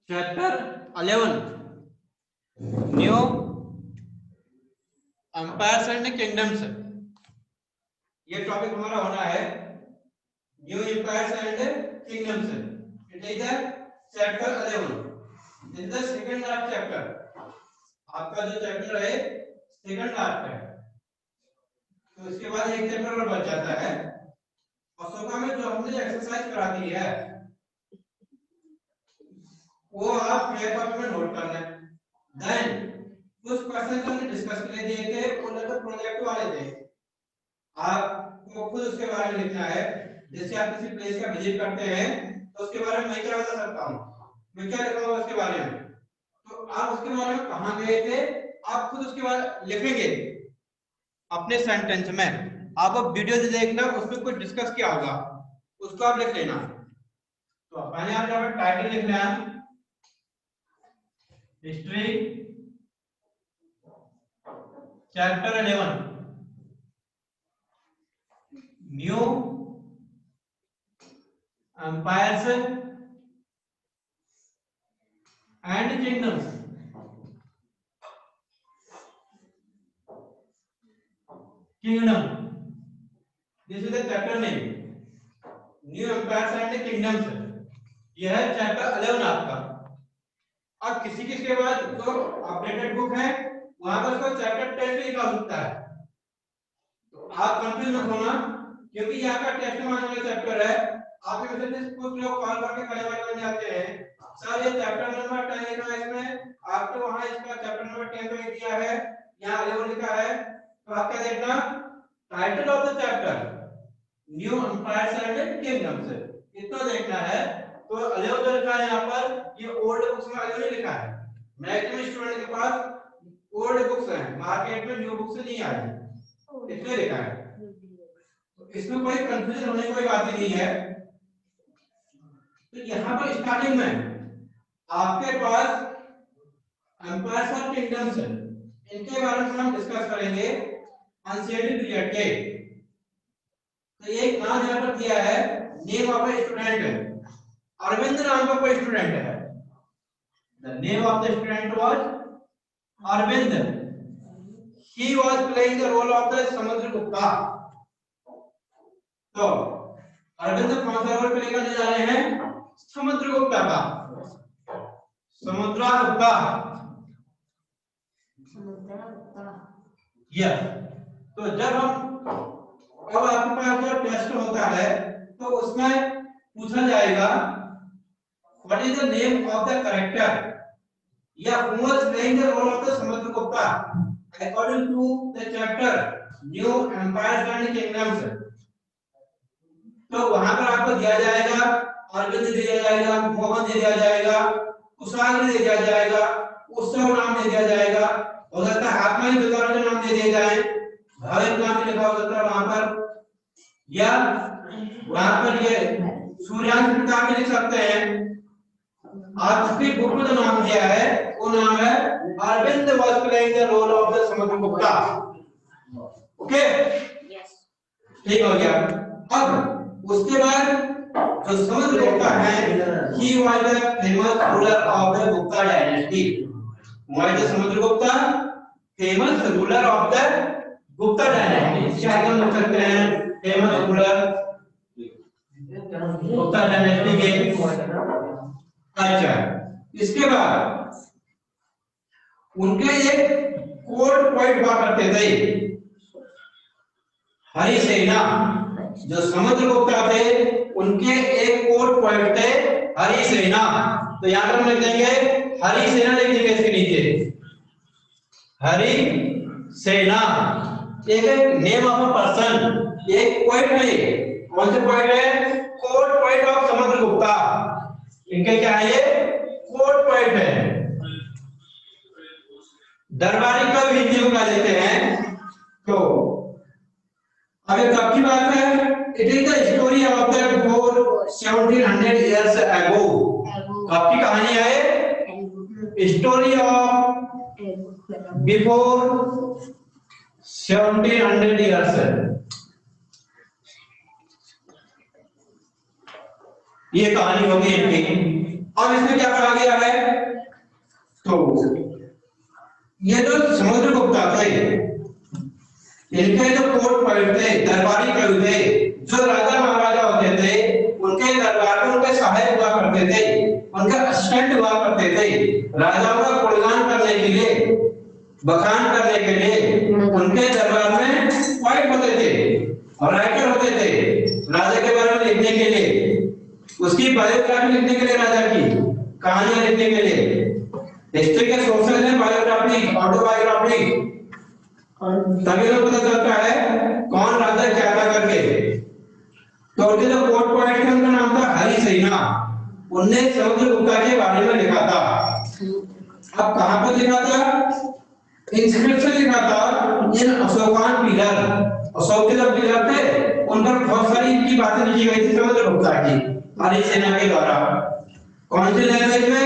Chapter 11 new empires and kingdoms. ये topic हमारा होना है new empires and kingdoms. It is the chapter 11 in the second last chapter. आपका जो chapter है सेकंड लास्ट है, तो इसके बाद एक चैप्टर और बच जाता है। और सोका में जो हमने एक्सरसाइज करा दी है वो आप क्लियर कॉपी में नोट करना है। देन कुछ क्वेश्चन हमने डिस्कस के लिए दिए थे, वो लगभग प्रोजेक्ट वाले थे। आपको खुद उसके बारे में लिखना है। जैसे आप किसी प्लेस का विजिट करते हैं तो उसके बारे में मैं क्या बता सकता हूँ, मैं क्या लिखूंगा उसके बारे में, तो आप उसके बारे में कहाँ गए थे आप खुद उसके बारे में लिखेंगे अपने सेंटेंस में। आप अब वीडियो से देखना, उसमें कुछ डिस्कस किया होगा उसको आप लिख लेना। तो पहले आप यहाँ पर टाइटल लिख लेना, history chapter 11 new empires and kingdoms. Kingdom, this is the chapter name, new empires and kingdoms. यह है चैप्टर 11 आपका। अब किसी किसी के बाद जो अपडेटेड बुक है वहां पर उसको चैप्टर 10 भी लिखा होता है, तो आप कंफ्यूज मत होना क्योंकि ये आपका टेस्ट में आने वाला चैप्टर है। आपके में से कुछ लोग कॉल करके कहने वाले बन जाते हैं सर ये चैप्टर नंबर 10 लिखा है इसमें, आपके वहां इसका चैप्टर नंबर 10 तो दिया है, यहाँ 11 लिखा है। तो आप क्या देखना, title of the chapter new empires and kingdoms, इतना देखना है। तो 11 जो लिखा है यहाँ पर, ये ओल्ड बुक्स में 11 लिखा है। मैक्सिमम स्टूडेंट के पास ओल्ड बुक्स हैं, मार्केट में न्यू बुक्स नहीं आई, इसलिए लिखा है। तो इसमें कोई कंफ्यूजन होने की कोई बात ही नहीं है। तो यहाँ पर स्टार्टिंग में आपके पास एम्पायर्स और किंगडम्स है, इनके बारे में हम डिस्कस करेंगे अनशेडेड पीरियड के। तो एक नाम यहाँ पर दिया है, name of a student, Arvind नाम का कोई स्टूडेंट है। The name of the student was Arvind, he was playing the role of the Samudragupta. तो अरविंद कौन सा रोल प्ले करने जा रहे हैं, समुद्रगुप्ता का, समुद्रगुप्ता। यस, तो जब हम अब आपके पास जो टेस्ट होता है तो उसमें पूछा जाएगा what is the name of the character या who was playing the role of the Samudragupta according to the chapter new empires and kingdoms. तो वहां पर आपको दिया जाएगा अरविंद दिया जाएगा, मोहन दिया जाएगा, कुशाग्र दिया जाएगा, उत्सव नाम दे दिया जाएगा, हो सकता है आत्मा ही विकार के नाम दे दिए जाए, भाविक नाम लिखा हो सकता है वहां पर, या वहां पर ये सूर्यांश पिता भी लिख सकते हैं। आपकी बुक में जो नाम दिया है वो नाम है Arvind was playing the role of the Samudragupta. Okay, ठीक हो गया। अब उसके बाद जो समुद्रगुप्ता है, he was the famous ruler of the Gupta dynasty. Was the Samudragupta famous ruler of the Gupta dynasty. क्या हम लिख सकते हैं, फेमस रूलर गुप्ता डायनेस्टी के। अच्छा, इसके बाद उनके एक कोर्ट पॉइंट हुआ करते थे, हरिसेना। जो समुद्रगुप्ता थे उनके एक कोर्ट पॉइंट थे हरिसेना। तो यहां पर लिख देंगे हरिसेना, लिख देंगे इसके नीचे हरिसेना। एक नेम ऑफ अ पर्सन, एक पॉइंट है, कौन से पॉइंट है, कोर्ट पॉइंट ऑफ समुद्रगुप्ता। इनके क्या है, ये कोर्ट पॉइंट है। दरबारी का भी हिंदी में देते हैं। तो अब ये कब की बात है, it is the story of the before 1700 years ago. कब की कहानी है, स्टोरी ऑफ बिफोर 1700 इयर्स। ये कहानी होगी इनकी। और इसमें क्या कहा गया है, तो ये जो समुद्रगुप्ता थे, इनके जो कोर्ट पॉइंट थे, दरबारी कवि थे, जो राजा महाराजा होते थे उनके दरबार में उनके सहायक हुआ करते थे, उनके असिस्टेंट हुआ करते थे। राजाओं का गुणगान करने के लिए, बखान करने के लिए उनके दरबार में पोएट होते थे और राइटर होते थे राजा के बारे में लिखने के लिए, उसकी बायोग्राफी लिखने के लिए, राजा की कहानियां लिखने के लिए। हिस्ट्री के सोर्सेज हैं बायोग्राफी, ऑटोबायोग्राफी, तभी लोग पता चलता है कौन राजा क्या था करके। तो उनके जो कोर्ट पॉइंट थे उनका नाम था हरिसेना, उनने समुद्रगुप्ता के बारे में लिखा था। अब कहां पर लिखा था? इंस्क्रिप्शन लिखा था इन अशोकान पिलर, अशोक के जो पिलर थे उन पर बहुत सारी इनकी बातें लिखी गई थी समुद्रगुप्ता की हरिसेना के द्वारा। कौन सी लैंग्वेज में?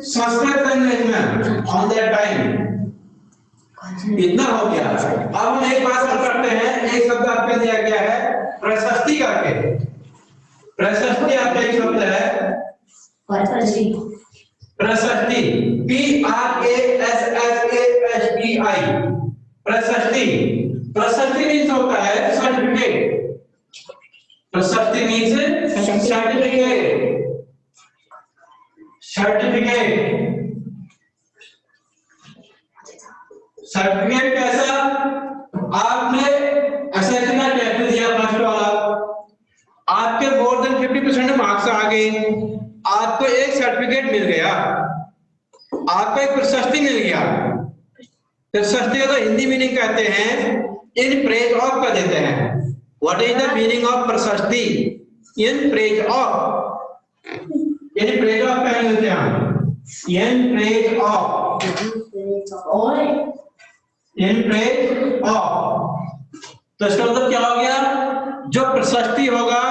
संस्कृत लैंग्वेज में ऑन दैट टाइम। इतना हो गया। अब हम एक बात करते हैं, एक शब्द आपके दिया गया है प्रशस्ति करके। प्रशस्ति आपका एक शब्द है प्रशस्ति, PRASSASTI, प्रशस्ति। प्रशस्ति मीन्स होता है सर्टिफिकेट, प्रशस्ति मीन्स सर्टिफिकेट, सर्टिफिकेट। सर्टिफिकेट कैसा? आपने असेसमेंट टेस्ट दिया फर्स्ट वाला, आपके मोर देन 50% मार्क्स आ गए, आपको एक सर्टिफिकेट मिल गया, आपको एक प्रशस्ति मिल गया। प्रशस्ति का हिंदी मीनिंग कहते हैं इन प्रेज ऑफ का देते हैं। What is the meaning of प्रशस्ति? In praise of, in praise of क्या बोलते हैं? In praise of, in praise of. तो इसका मतलब क्या हो गया? जो प्रशस्ति होगा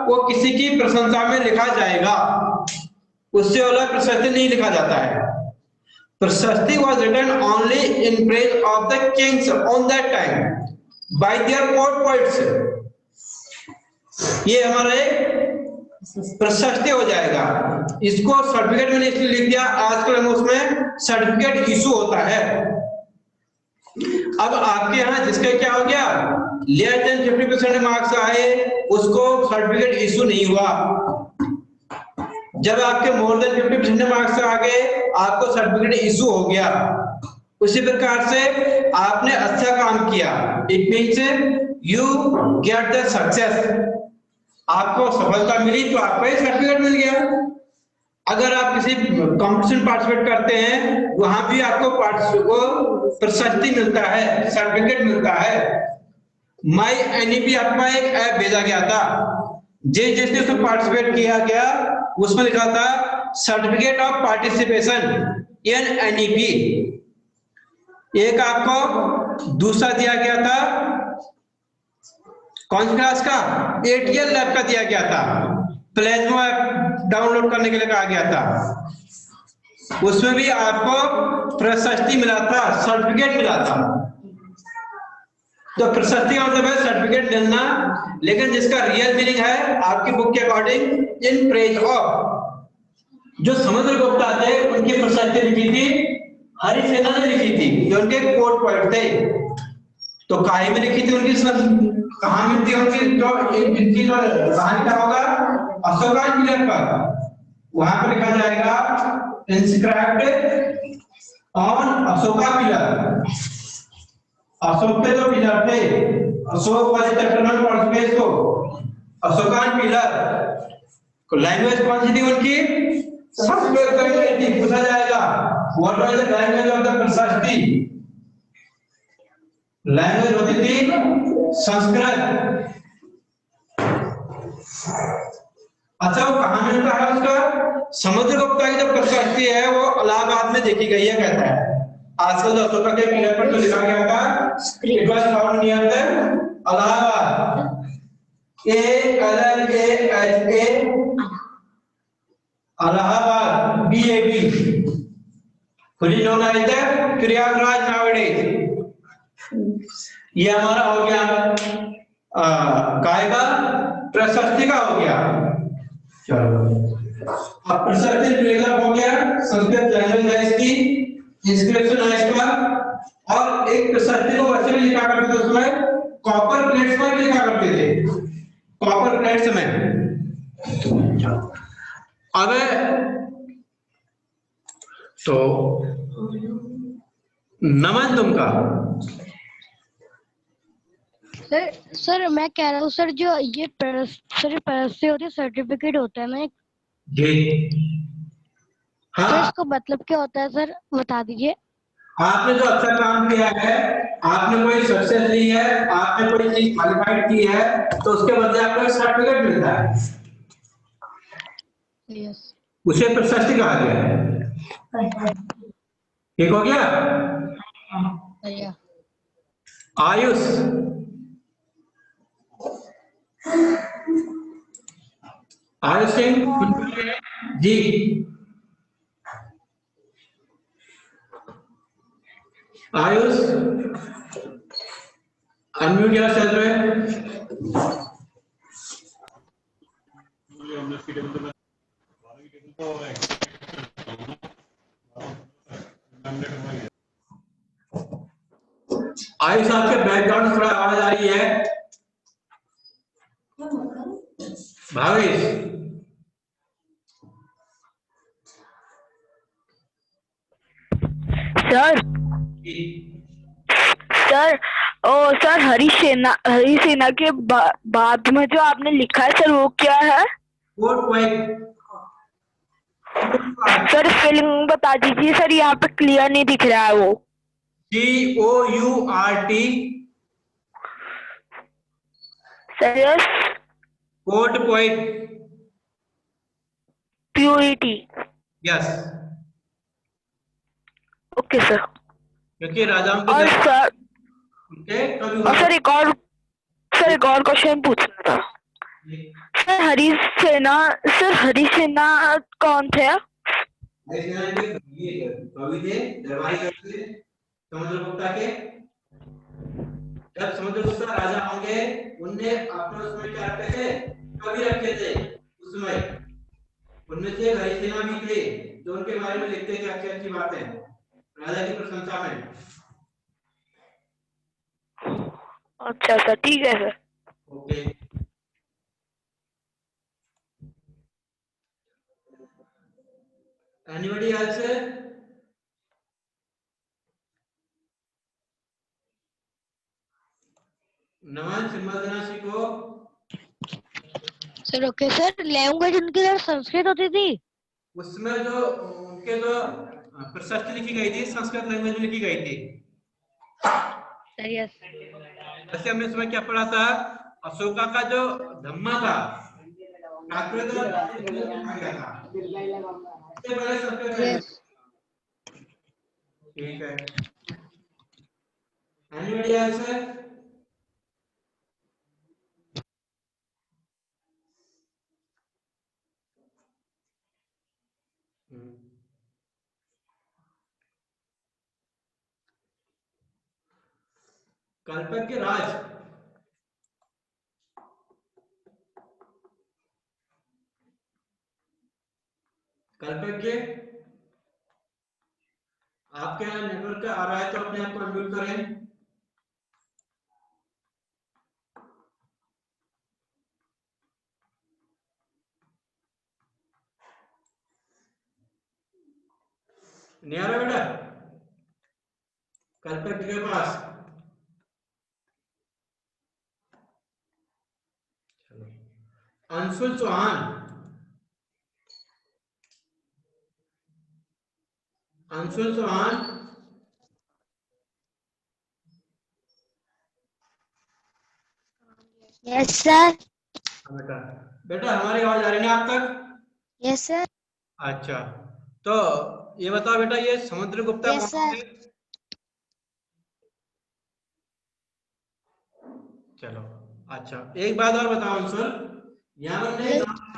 वो किसी की प्रशंसा में लिखा जाएगा, उससे अलग प्रशस्ति नहीं लिखा जाता है। प्रशस्ति was written only in praise of the kings on that time by their court poets। ये हमारा एक प्रशस्ति हो जाएगा। इसको सर्टिफिकेट मैंने इसलिए लिख दिया, आजकल हम उसमें सर्टिफिकेट इशू होता है। अब आपके यहाँ जिसका क्या हो गया, लेस देन 50% मार्क्स आए, उसको सर्टिफिकेट इशू नहीं हुआ। जब आपके मोर देन 50% मार्क्स आ गए, आपको सर्टिफिकेट इशू हो गया। उसी प्रकार से आपने अच्छा काम किया, it means you get the success, आपको सफलता मिली तो आपको एक सर्टिफिकेट मिल गया। अगर आप किसी कंपटीशन पार्टिसिपेट करते हैं, वहां भी आपको प्रशस्ति मिलता है, सर्टिफिकेट मिलता है। माई एनईपी आपका एक ऐप भेजा गया था, जिसने उसमें पार्टिसिपेट किया गया उसमें लिखा था सर्टिफिकेट ऑफ पार्टिसिपेशन NNEP। एक आपको दूसरा दिया गया था कौन सी क्लास का? ATL लैब का दिया गया था, प्लेजमो ऐप डाउनलोड करने के लिए कहा गया था। उसमें भी आपको प्रशस्ति मिला था, सर्टिफिकेट मिला था। तो प्रशस्ति का मतलब है सर्टिफिकेट मिलना, लेकिन जिसका रियल मीनिंग है आपकी बुक के अकॉर्डिंग इन प्रेज ऑफ। जो समुद्रगुप्ता थे उनकी प्रशस्ति लिखी थी हरिसेना ने लिखी थी, जो उनके कोर्ट पोएट थे। तो काहे में लिखी थी उनकी कहानी थी उनकी, जो इनकी जो कहानी का होगा अशोकान पिलर पर, वहां पर लिखा जाएगा inscribed on Ashoka pillar. Ashok के जो पिलर थे, अशोक वाले चैप्टर में पढ़ चुके इसको, अशोकान पिलर। लैंग्वेज कौन सी थी उनकी? संस्कृत लैंग्वेज थी। पूछा जाएगा what was the language of the प्रशस्ति? लैंग्वेज होती थी संस्कृत। अच्छा, वो कहां मिलता है उसका? समुद्रगुप्ता की जो प्रशस्ति है वो इलाहाबाद में देखी गई है, कहता है। आजकल जो अशोका के पिलर पर जो लिखा गया था, it was found near the Allahabad, ALLAHA, Allahabad, BAB, fully known as the Prayagraj nowadays। ये हमारा हो गया कायदा प्रशस्ति का हो गया। चलो, अब प्रशस्ति हो गया, संस्कृत लैंग्वेज है इसकी। की इंस्क्रिप्शन है इसका, और एक प्रशस्ति को वैसे भी लिखा करते थे, उसमें कॉपर प्लेट्स पर भी लिखा करते थे, कॉपर प्लेट्स में। अब तो नमन तुमका। सर मैं कह रहा हूँ सर, जो ये प्रशस्ति होती है, सर्टिफिकेट होता है ना जी हाँ, सर, इसका मतलब क्या होता है सर, बता दीजिए। आपने जो अच्छा काम किया है, आपने कोई सक्सेस ली है, आपने कोई चीज क्वालिफाइड की है, तो उसके बदले आपको एक सर्टिफिकेट मिलता है, यस उसे प्रशस्ति कहा गया है। ठीक हो गया। भैया। आयुष, आयुष सिंह जी, आयुष अनम्यूट योरसेल्फ में। आयुष आपके बैकग्राउंड में थोड़ा आवाज आ रही है, भावेश। सर सर ओ सर, हरी सेना के बाद में जो आपने लिखा है सर, वो क्या है? सर स्पेलिंग बता दीजिए सर, यहाँ पे क्लियर नहीं दिख रहा है वो। COURT sir yes, quote point, PUET। Yes, okay sir. क्योंकि राजाओं के और सर उनके कवि और सर एक और क्वेश्चन पूछना था सर। हरी सेना कौन थे? कवि थे, दरबारी कवि थे समुद्रगुप्ता के। जब समुद्रगुप्ता राजा होंगे, उनने अपने उसमें क्या रखे थे, कवि रखे थे उसमें, उनमें से हरि सेना भी थे, जो उनके बारे में लिखते थे अच्छी अच्छी बातें राजा की प्रशंसा में। अच्छा सर, ठीक है sir. Okay, anybody else? Naman symbol देना सीखो। सर ओके सर, लैंग्वेज उनकी तरफ संस्कृत होती थी, उसमें जो उनके जो प्रशस्ति लिखी गई थी, संस्कृत लैंग्वेज में लिखी गई थी। Sir yes. जैसे हमने इसमें क्या पढ़ा था, अशोका का जो धम्मा था, तात्पर्य तो लिखा गया था, इससे पहले संस्कृत लैंग्वेज। ठीक है, एनीबॉडी एल्स? कल्पज्ञ राज, कल्पज्ञ आपके यहाँ नेटवर्क आ रहा है तो अपने आप को अनम्यूट करें। नहीं आ रहा बेटा कल्पज्ञ के पास? Anshul Chauhan, Anshul Chauhan, yes sir. बेटा बेटा हमारी आवाज आ रही है आप तक? Yes sir. अच्छा, तो ये बताओ बेटा, ये समुद्रगुप्ता यस कौन सर। थे? चलो अच्छा, एक बात और बताओ अंशुल, यहाँ हमने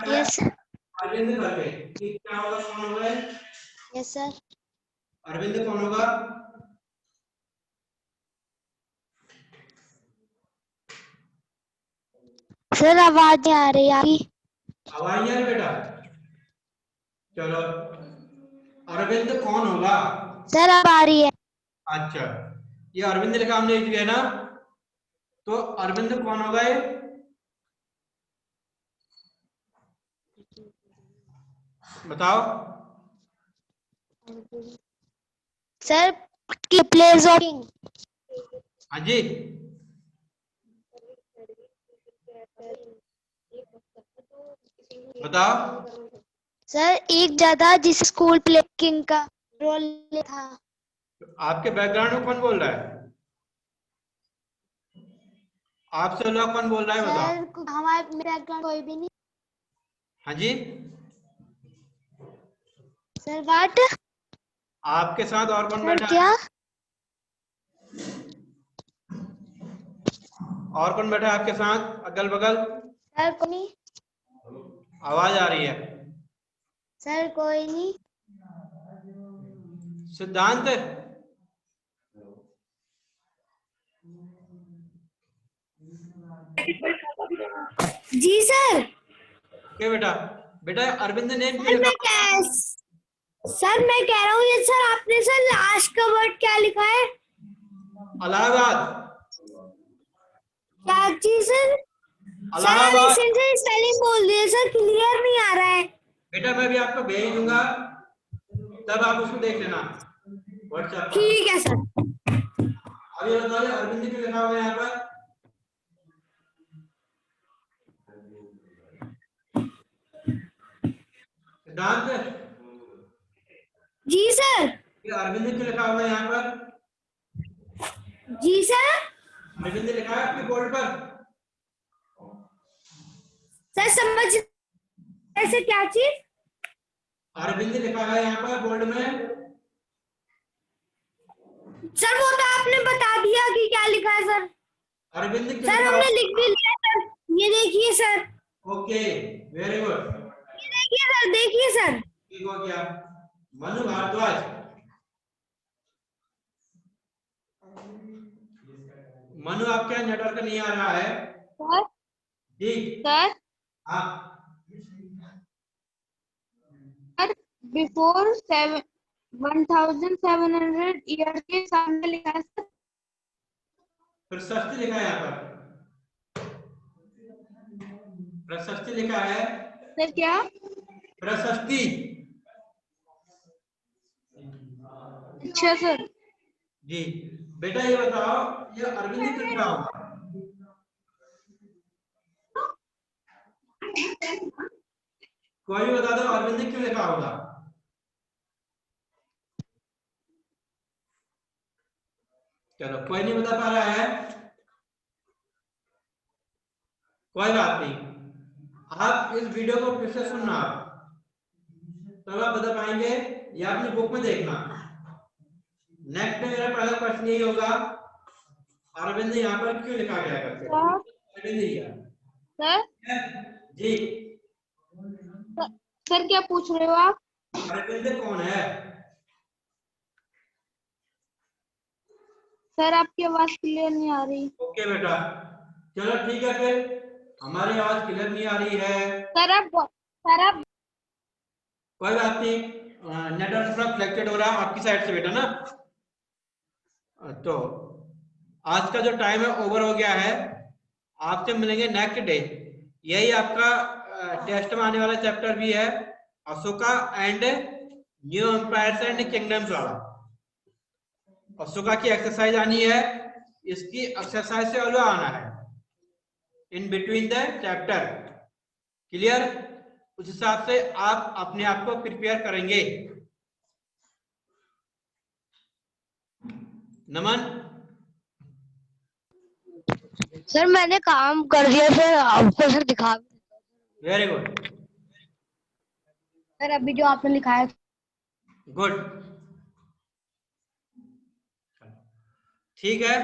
यस अरविंद करके, कि क्या होगा, कौन होगा? Yes sir. अरविंद कौन होगा? सर आवाज नहीं आ रही आपकी। आवाज नहीं आ रही बेटा? चलो, अरविंद कौन होगा? सर अब आ रही है। अच्छा, ये अरविंद लिखा हमने लिख दिया ना, तो अरविंद कौन होगा ये? बताओ। सर की प्लेस ऑफ किंग। हाँ जी, बताओ। सर एक ज्यादा जिस स्कूल प्ले किंग का रोल था। आपके बैकग्राउंड में कौन बोल रहा है? आपसे लोग कौन बोल रहा है बताओ। सर हमारे बैकग्राउंड कोई भी नहीं। हाँ जी, सर व्हाट? आपके साथ और कौन सर बैठा क्या? है? और कौन बैठा है आपके साथ अगल बगल? सर कोई नहीं। आवाज आ रही है। सर कोई नहीं। सिद्धांत। जी सर। ओके बेटा, बेटा अरविंद ने सर मैं कह रहा हूँ ये सर आपने सर लास्ट का वर्ड क्या लिखा है? इलाहाबाद। क्या चीज सर? सर आप एक इलाहाबाद। सेंटेंस स्पेलिंग बोल दिए सर, क्लियर नहीं आ रहा है। बेटा मैं भी आपको भेज दूंगा, तब आप उसको देख लेना व्हाट्सएप पर। ठीक है सर। अभी बताइए अरविंद क्यों लिखा हुआ है यहाँ पर? सिद्धांत, जी सर। ये अरविंद क्यों लिखा हुआ है यहाँ पर? जी सर। अरविंद लिखा है आपके बोर्ड पर? सर समझ ऐसे क्या चीज? अरविंद लिखा है यहाँ पर बोर्ड में? सर वो तो आपने बता दिया कि क्या लिखा है सर। अरविंद क्यों सर लिखा हमने हुआ? लिख भी लिया सर। ये देखिए सर। ओके, वेरी गुड, ये देखिए सर, देखिए सर। ठीक हो गया। मनु भारद्वाज। मनु आपके यहाँ नेटवर्क नहीं आ रहा है? सर जी सर हाँ, सर बिफोर 1700 ईयर के सामने लिखा है सर। प्रशस्ति लिखा है यहाँ पर, प्रशस्ति लिखा है। सर क्या? प्रशस्ति। अच्छा सर। जी बेटा ये बताओ, ये अरविंद क्यों लिखा होगा? कोई भी बता दो अरविंद क्यों लिखा होगा? चलो कोई नहीं बता पा रहा है, कोई बात नहीं, आप इस वीडियो को फिर से सुनना, तब आप बता पाएंगे, या अपनी बुक में देखना। नेक्स्ट में मेरा पहला क्वेश्चन यही होगा, अरविंद यहाँ पर क्यों लिखा गया करके? अरविंद ही है। सर जी, सर क्या पूछ रहे हो आप? अरविंद कौन है? सर आपकी आवाज क्लियर नहीं आ रही। ओके बेटा, चलो ठीक है, फिर हमारी आवाज क्लियर नहीं आ रही है, सर आप कोई बात नहीं, नेटवर्क थोड़ा फ्लक्चुएट हो रहा है आपकी साइड से बेटा ना। तो आज का जो टाइम है ओवर हो गया है, आपसे मिलेंगे नेक्स्ट डे। यही आपका टेस्ट में आने वाला चैप्टर भी है, Ashoka and new empires and kingdoms वाला। अशोका की एक्सरसाइज आनी है, इसकी एक्सरसाइज से अलग आना है in between the chapter, clear? उस हिसाब से आप अपने आप को प्रिपेयर करेंगे। नमन। सर मैंने काम कर दिया सर, आपको सर दिखा। वेरी गुड, सर अभी जो आपने लिखा है। गुड, ठीक है।